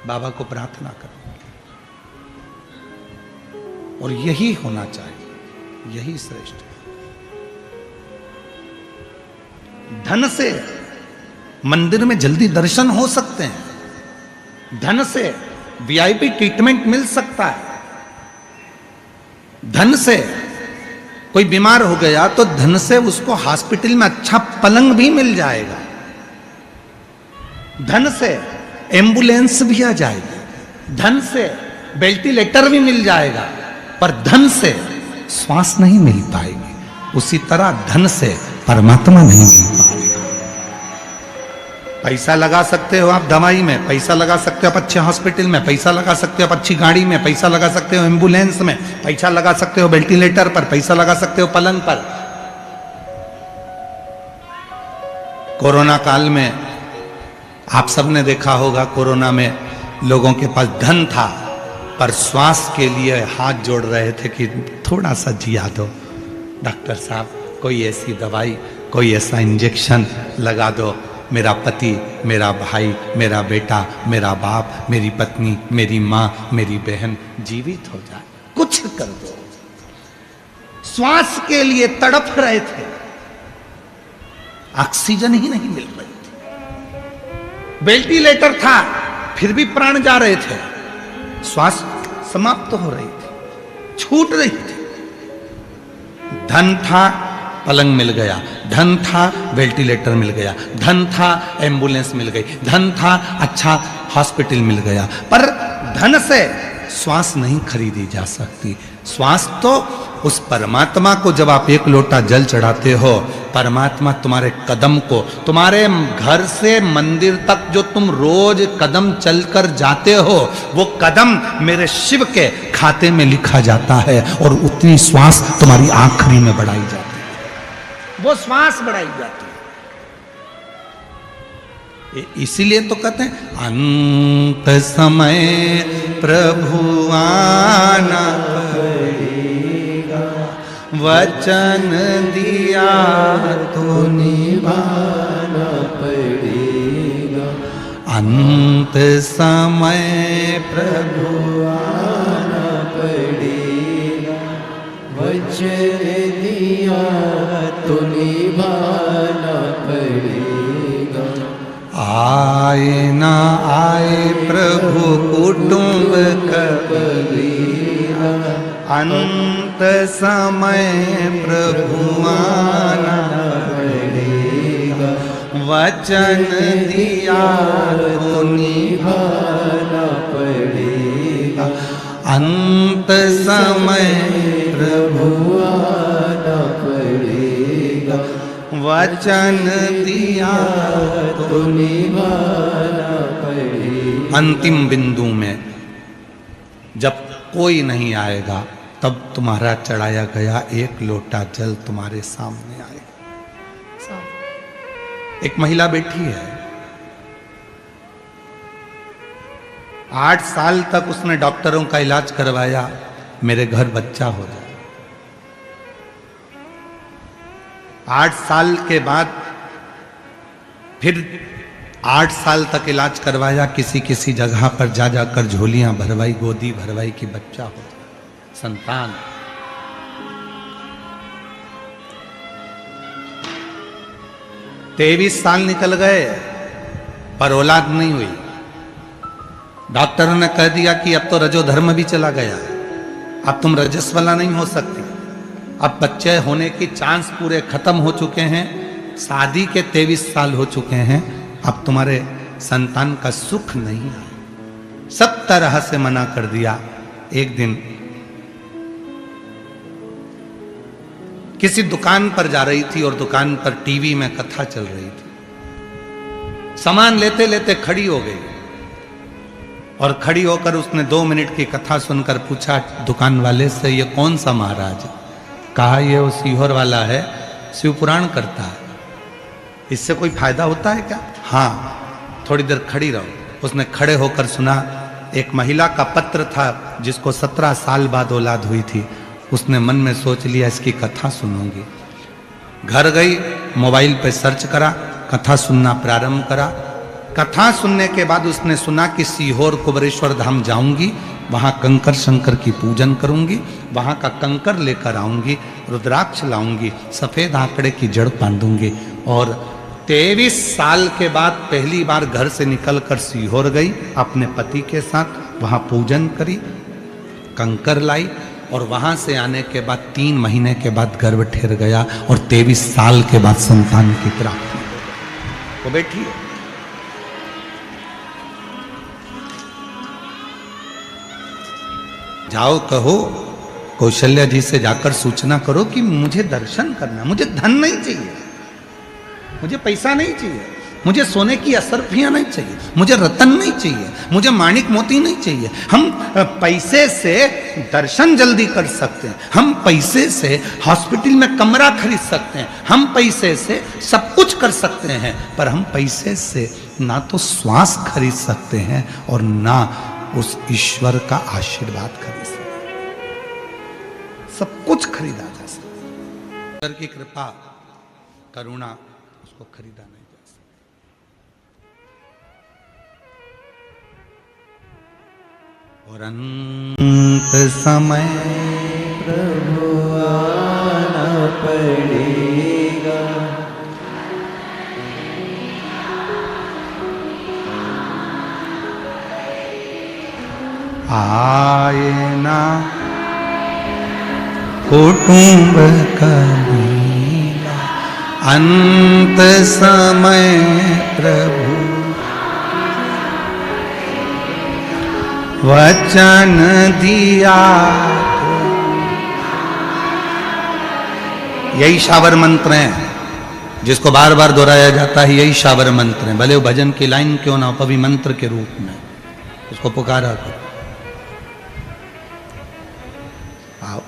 बाबा को प्रार्थना करो। और यही होना चाहिए, यही श्रेष्ठ है। धन से मंदिर में जल्दी दर्शन हो सकते हैं, धन से वीआईपी ट्रीटमेंट मिल सकता है, धन से कोई बीमार हो गया तो धन से उसको हॉस्पिटल में अच्छा पलंग भी मिल जाएगा, धन से एम्बुलेंस भी आ जाएगी, धन से वेंटिलेटर भी मिल जाएगा, पर धन से श्वास नहीं मिल पाएगी। उसी तरह धन से परमात्मा नहीं मिल पाएगा। पैसा लगा सकते हो आप दवाई में, पैसा लगा सकते हो आप अच्छे हॉस्पिटल में, पैसा लगा सकते हो आप अच्छी गाड़ी में, पैसा लगा सकते हो एम्बुलेंस में, पैसा लगा सकते हो वेंटिलेटर पर, पैसा लगा सकते हो पलंग पर। कोरोना काल में आप सबने देखा होगा, कोरोना में लोगों के पास धन था पर श्वास के लिए हाथ जोड़ रहे थे कि थोड़ा सा जिया दो डॉक्टर साहब, कोई ऐसी दवाई, कोई ऐसा इंजेक्शन लगा दो, मेरा पति, मेरा भाई, मेरा बेटा, मेरा बाप, मेरी पत्नी, मेरी माँ, मेरी बहन जीवित हो जाए, कुछ कर दो। श्वास के लिए तड़प रहे थे, ऑक्सीजन ही नहीं मिल रही थी, वेंटिलेटर था फिर भी प्राण जा रहे थे, श्वास समाप्त हो रही थी, छूट रही थी। धन था, पलंग मिल गया, धन था, वेंटिलेटर मिल गया, धन था, एम्बुलेंस मिल गई, धन था, अच्छा हॉस्पिटल मिल गया, पर धन से श्वास नहीं खरीदी जा सकती। श्वास तो उस परमात्मा को, जब आप एक लोटा जल चढ़ाते हो, परमात्मा तुम्हारे कदम को, तुम्हारे घर से मंदिर तक जो तुम रोज कदम चलकर जाते हो, वो कदम मेरे शिव के खाते में लिखा जाता है और उतनी श्वास तुम्हारी आखिरी में बढ़ाई जाती है, वो श्वास बढ़ाई जाती है। इसीलिए तो कहते हैं अंत समय प्रभु आना पड़ेगा, वचन दिया तो निभाना पड़ेगा। अंत समय प्रभु आना पड़ेगा, वचन दिया तो निभाना पड़ेगा। आए ना आए प्रभु कुटुंब कबीरा, अंत समय प्रभु आना पड़ेगा, वचन दिया तो निभाना पड़ेगा। अंत समय प्रभु आना पड़ेगा, वचन दिया तो निभाना पड़ेगा। अंतिम बिंदु में जब कोई नहीं आएगा, तब तुम्हारा चढ़ाया गया एक लोटा जल तुम्हारे सामने आएगा। एक महिला बैठी है, 8 साल तक उसने डॉक्टरों का इलाज करवाया, मेरे घर बच्चा हो जाए। 8 साल के बाद फिर 8 साल तक इलाज करवाया, किसी किसी जगह पर जा जाकर झोलियां भरवाई, गोदी भरवाई कि बच्चा हो, संतान। तेईस साल निकल गए पर औलाद नहीं हुई। डॉक्टरों ने कह दिया कि अब तो रजोधर्म भी चला गया, अब तुम रजस्वला नहीं हो सकती, अब बच्चे होने की चांस पूरे खत्म हो चुके हैं, शादी के 23 साल हो चुके हैं, अब तुम्हारे संतान का सुख नहीं आया। सब तरह से मना कर दिया। एक दिन किसी दुकान पर जा रही थी और दुकान पर टीवी में कथा चल रही थी, सामान लेते लेते खड़ी हो गई और खड़ी होकर उसने 2 मिनट की कथा सुनकर पूछा दुकान वाले से, ये कौन सा महाराज? कहा ये वो सीहोर वाला है, शिव पुराण करता है, इससे कोई फायदा होता है क्या? हाँ, थोड़ी देर खड़ी रहो। उसने खड़े होकर सुना। एक महिला का पत्र था जिसको 17 साल बाद औलाद हुई थी। उसने मन में सोच लिया इसकी कथा सुनूंगी। घर गई, मोबाइल पे सर्च करा, कथा सुनना प्रारंभ करा। कथा सुनने के बाद उसने सुना कि सीहोर कुबरेश्वर धाम जाऊंगी, वहां कंकर शंकर की पूजन करूंगी, वहां का कंकर लेकर आऊंगी, रुद्राक्ष लाऊंगी, सफेद आंकड़े की जड़ बांधूंगी। और 23 साल के बाद पहली बार घर से निकलकर सीहोर गई अपने पति के साथ, वहां पूजन करी, कंकर लाई और वहां से आने के बाद 3 महीने के बाद गर्भ ठहर गया और 23 साल के बाद संतान की प्राप्ति। वो बैठी है। जाओ कहो कौशल्या जी से जाकर सूचना करो कि मुझे दर्शन करना, मुझे धन नहीं चाहिए, मुझे पैसा नहीं चाहिए, मुझे सोने की असरफियां नहीं चाहिए, मुझे रतन नहीं चाहिए, मुझे माणिक मोती नहीं चाहिए। हम पैसे से दर्शन जल्दी कर सकते हैं, हम पैसे से हॉस्पिटल में कमरा खरीद सकते हैं, हम पैसे से सब कुछ कर सकते हैं, पर हम पैसे से ना तो श्वास खरीद सकते हैं और ना उस ईश्वर का आशीर्वाद खरीद सकते हैं। सब कुछ खरीदा जा सकता है, ईश्वर की कृपा करुणा उसको खरीदा नहीं जा सकता। और अंत समय प्रभु आना पड़ेगा, आए ना कुटुंब कबीला, अंत समय प्रभु वचन दिया। यही शावर मंत्र है जिसको बार बार दोहराया जाता है, यही शावर मंत्र है, भले वो भजन की लाइन क्यों ना हो, कभी मंत्र के रूप में उसको पुकारा करो। आओ,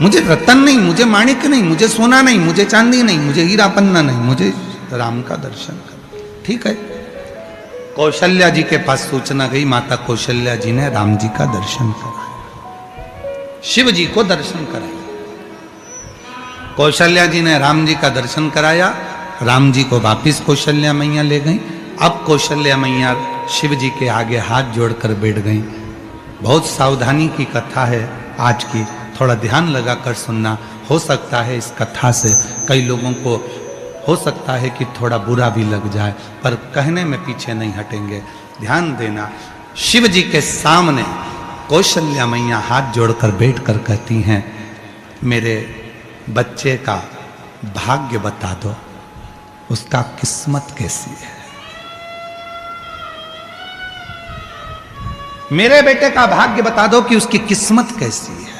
मुझे रतन नहीं, मुझे माणिक नहीं, मुझे सोना नहीं, मुझे चांदी नहीं, मुझे हीरा पन्ना नहीं, मुझे राम का दर्शन कर। ठीक है, कौशल्या जी के पास सूचना गई, माता कौशल्या जी ने राम जी का दर्शन कराया, शिव जी को दर्शन कराया। कौशल्या जी ने राम जी का दर्शन कराया, राम जी को वापिस कौशल्या मैया ले गई। अब कौशल्या मैया शिव जी के आगे हाथ जोड़कर बैठ गई। बहुत सावधानी की कथा है आज की, थोड़ा ध्यान लगाकर सुनना। हो सकता है इस कथा से कई लोगों को हो सकता है कि थोड़ा बुरा भी लग जाए, पर कहने में पीछे नहीं हटेंगे। ध्यान देना, शिव जी के सामने कौशल्या मैया हाथ जोड़कर बैठकर कहती हैं, मेरे बच्चे का भाग्य बता दो, उसका किस्मत कैसी है। मेरे बेटे का भाग्य बता दो कि उसकी किस्मत कैसी है।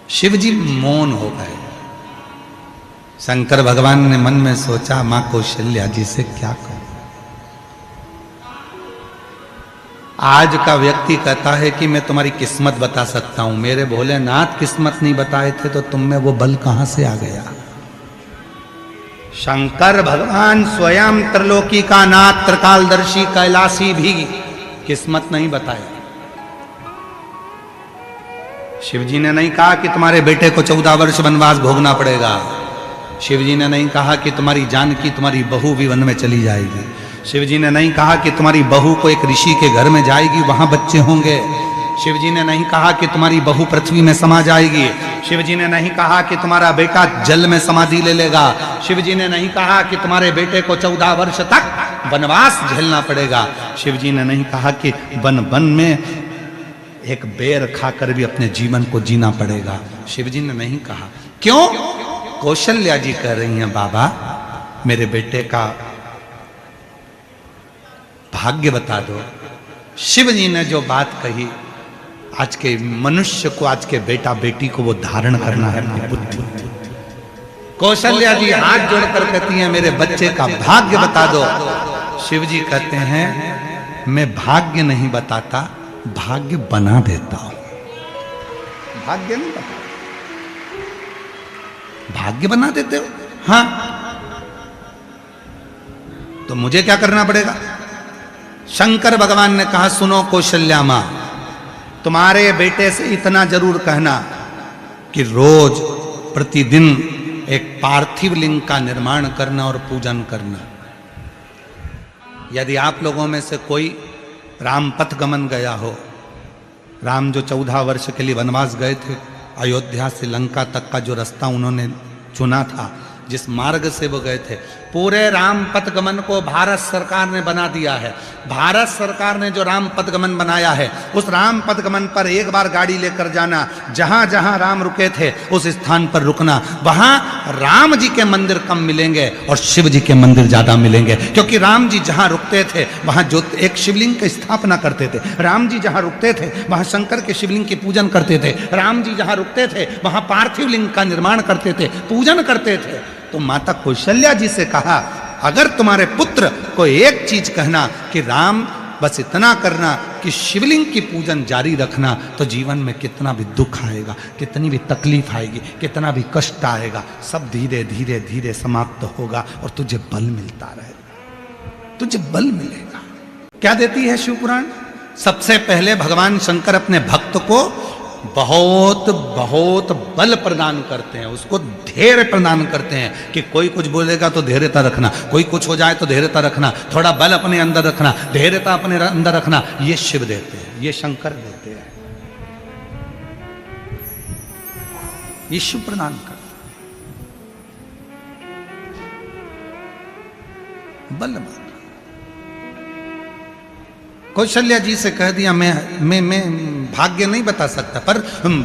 शिव जी मौन हो गए। शंकर भगवान ने मन में सोचा, मां कौशल्या जी से क्या कहूं। आज का व्यक्ति कहता है कि मैं तुम्हारी किस्मत बता सकता हूं, मेरे भोलेनाथ किस्मत नहीं बताए थे तो तुम में वो बल कहां से आ गया। शंकर भगवान स्वयं त्रिलोकी का नाथ त्रिकालदर्शी कैलाशी भी किस्मत नहीं बताया। शिवजी ने नहीं कहा कि तुम्हारे बेटे को 14 वर्ष वनवास भोगना पड़ेगा। शिवजी ने नहीं कहा कि तुम्हारी जानकी तुम्हारी बहू भी वन में चली जाएगी। शिवजी ने नहीं कहा कि तुम्हारी बहू को एक ऋषि के घर में जाएगी, वहां बच्चे होंगे। शिवजी ने नहीं कहा कि तुम्हारी बहू पृथ्वी में समा जाएगी। शिवजी ने नहीं कहा कि तुम्हारा बेटा जल में समाधि ले लेगा। शिवजी ने नहीं कहा कि तुम्हारे बेटे को 14 वर्ष तक वनवास झेलना पड़ेगा। शिवजी ने नहीं कहा कि वन वन में एक बेर खाकर भी अपने जीवन को जीना पड़ेगा। शिवजी ने नहीं कहा। क्यों? कौशल्या जी कह रही हैं, बाबा मेरे बेटे का भाग्य बता दो। शिव जी ने जो बात कही, आज के मनुष्य को, आज के बेटा बेटी को वो धारण करना है अपनी बुद्धि। कौशल्या जी हाथ जोड़कर कहती हैं, मेरे बच्चे का भाग्य बता दो। शिव जी कहते हैं, मैं भाग्य नहीं बताता, भाग्य बना देता हूं। भाग्य नहीं बता, भाग्य बना देते हो? हाँ, तो मुझे क्या करना पड़ेगा? शंकर भगवान ने कहा, सुनो कौशल्या मां, तुम्हारे बेटे से इतना जरूर कहना कि रोज प्रतिदिन एक पार्थिव लिंग का निर्माण करना और पूजन करना। यदि आप लोगों में से कोई रामपथ गमन गया हो, राम जो 14 वर्ष के लिए वनवास गए थे, अयोध्या से लंका तक का जो रास्ता उन्होंने चुना था, जिस मार्ग से वो गए थे, पूरे राम पथ गमन को भारत सरकार ने बना दिया है। भारत सरकार ने जो राम पथ गमन बनाया है, उस राम पथ गमन पर एक बार गाड़ी लेकर जाना, जहां जहां राम रुके थे उस स्थान पर रुकना। वहां राम जी के मंदिर कम मिलेंगे और शिव जी के मंदिर ज्यादा मिलेंगे, क्योंकि राम जी जहां रुकते थे वहां जो एक शिवलिंग की स्थापना करते थे, राम जी जहां रुकते थे वहां शंकर के शिवलिंग की पूजन करते थे, राम जी जहां रुकते थे वहां पार्थिव लिंग का निर्माण करते थे, पूजन करते थे। तो माता कौशल्या जी से कहा, अगर तुम्हारे पुत्र को एक चीज कहना कि राम बस इतना करना कि शिवलिंग की पूजन जारी रखना, तो जीवन में कितना भी दुख आएगा, कितनी भी तकलीफ आएगी, कितना भी कष्ट आएगा, सब धीरे धीरे धीरे समाप्त होगा और तुझे बल मिलता रहेगा, तुझे बल मिलेगा। क्या देती है शिव पुराण? सबसे पहले भगवान शंकर अपने भक्त को बहुत बहुत बल प्रदान करते हैं, उसको धैर्य प्रदान करते हैं कि कोई कुछ बोलेगा तो धैर्यता रखना, कोई कुछ हो जाए तो धैर्यता रखना, थोड़ा बल अपने अंदर रखना, धैर्यता अपने अंदर रखना। ये शिव देते हैं, ये शंकर देते हैं, ये शिव प्रदान करते बल। कौशल्या जी से कह दिया, मैं भाग्य नहीं बता सकता, पर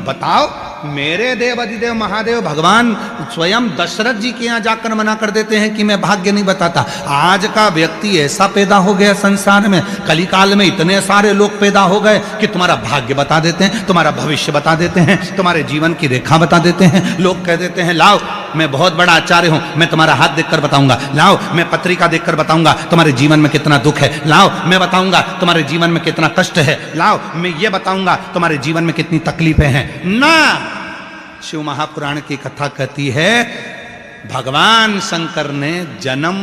बताओ, मेरे देव अधिदेव महादेव भगवान स्वयं दशरथ जी के यहाँ जाकर मना कर देते हैं कि मैं भाग्य नहीं बताता। आज का व्यक्ति ऐसा पैदा हो गया संसार में, कलिकाल में इतने सारे लोग पैदा हो गए कि तुम्हारा भाग्य बता देते हैं, तुम्हारा भविष्य बता देते हैं, तुम्हारे जीवन की रेखा बता देते हैं। लोग कह देते हैं, लाओ मैं बहुत बड़ा आचार्य हूं, मैं तुम्हारा हाथ देखकर बताऊंगा, लाओ मैं पत्रिका देखकर बताऊंगा तुम्हारे जीवन में कितना दुख है, लाओ मैं बताऊंगा तुम्हारे जीवन में कितना कष्ट है, लाओ मैं ये बताऊंगा तुम्हारे जीवन में कितनी तकलीफें हैं। ना, शिव महापुराण की कथा कहती है, भगवान शंकर ने जन्म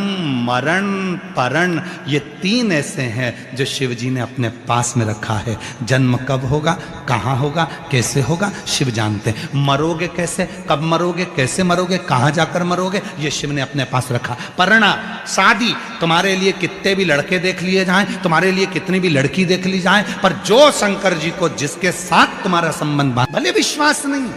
मरण परण ये 3 ऐसे हैं जो शिव जी ने अपने पास में रखा है। जन्म कब होगा, कहाँ होगा, कैसे होगा, शिव जानते हैं। मरोगे कैसे, कब मरोगे, कैसे मरोगे, कहाँ जाकर मरोगे, ये शिव ने अपने पास रखा। परणा, शादी, तुम्हारे लिए कितने भी लड़के देख लिए जाएं, तुम्हारे लिए कितनी भी लड़की देख ली जाए, पर जो शंकर जी को जिसके साथ तुम्हारा संबंध भले विश्वास नहीं,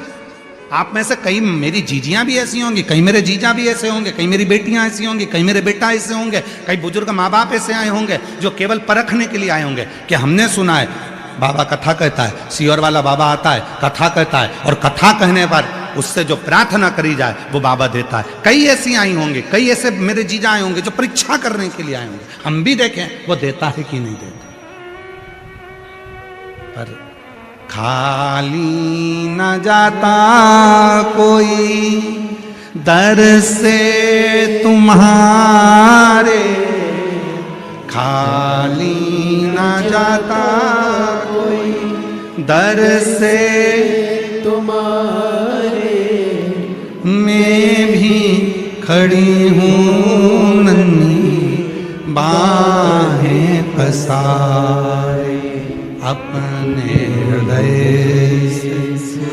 आप में से कई मेरी जीजियां भी ऐसी होंगी, कई मेरे जीजा भी ऐसे होंगे, कई मेरी बेटियां ऐसी होंगी, कई मेरे बेटा ऐसे होंगे, कई बुजुर्ग माँ बाप ऐसे आए होंगे जो केवल परखने के लिए आए होंगे कि हमने सुना है बाबा कथा कहता है, सियोर वाला बाबा आता है, कथा कहता है, और कथा कहने पर उससे जो प्रार्थना करी जाए वो बाबा देता है। कई ऐसी आई होंगे, कई ऐसे मेरे जीजा आए होंगे जो परीक्षा करने के लिए आए होंगे, हम भी देखें वो देता है कि नहीं देता। पर खाली न जाता कोई दर से तुम्हारे, खाली न जाता कोई दर से तुम्हारे, मैं भी खड़ी हूँ नन्ही बाहें पसारे, अपने हृदय से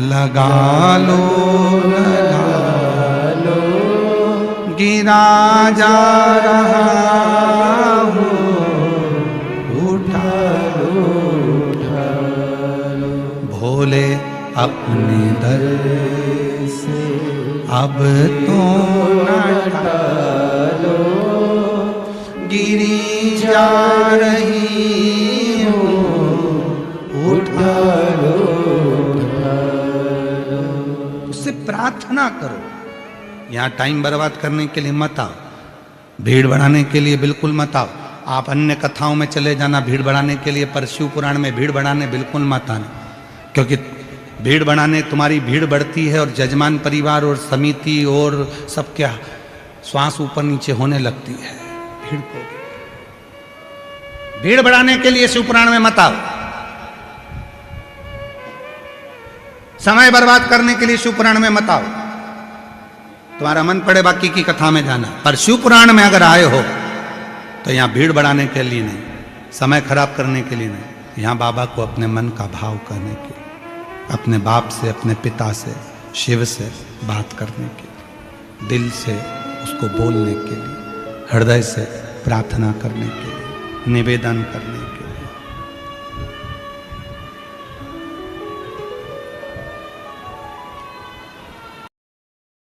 लगा लो, लगा लो, गिरा जा रहा हूँ, उठा लो, उठा लो, भोले अपने दर से अब तो हटा लो, गिरी जा रही उससे प्रार्थना करो। यहाँ टाइम बर्बाद करने के लिए मत आओ, भीड़ बढ़ाने के लिए बिल्कुल मत आओ। आप अन्य कथाओं में चले जाना भीड़ बढ़ाने के लिए, पर शिव पुराण में भीड़ बढ़ाने बिल्कुल मत आना, क्योंकि भीड़ बढ़ाने तुम्हारी भीड़ बढ़ती है और जजमान परिवार और समिति और सब क्या श्वास ऊपर नीचे होने लगती है। भीड़ बढ़ाने के लिए शिव पुराण में मत आओ, समय बर्बाद करने के लिए शिव पुराण में मत आओ। तुम्हारा मन पड़े बाकी की कथा में जाना, पर शिव पुराण में अगर आए हो तो यहाँ भीड़ बढ़ाने के लिए नहीं, समय खराब करने के लिए नहीं, यहाँ बाबा को अपने मन का भाव करने के लिए, अपने बाप से, अपने पिता से, शिव से बात करने के लिए। दिल से उसको बोलने के लिए, हृदय से प्रार्थना करने के लिए, निवेदन करने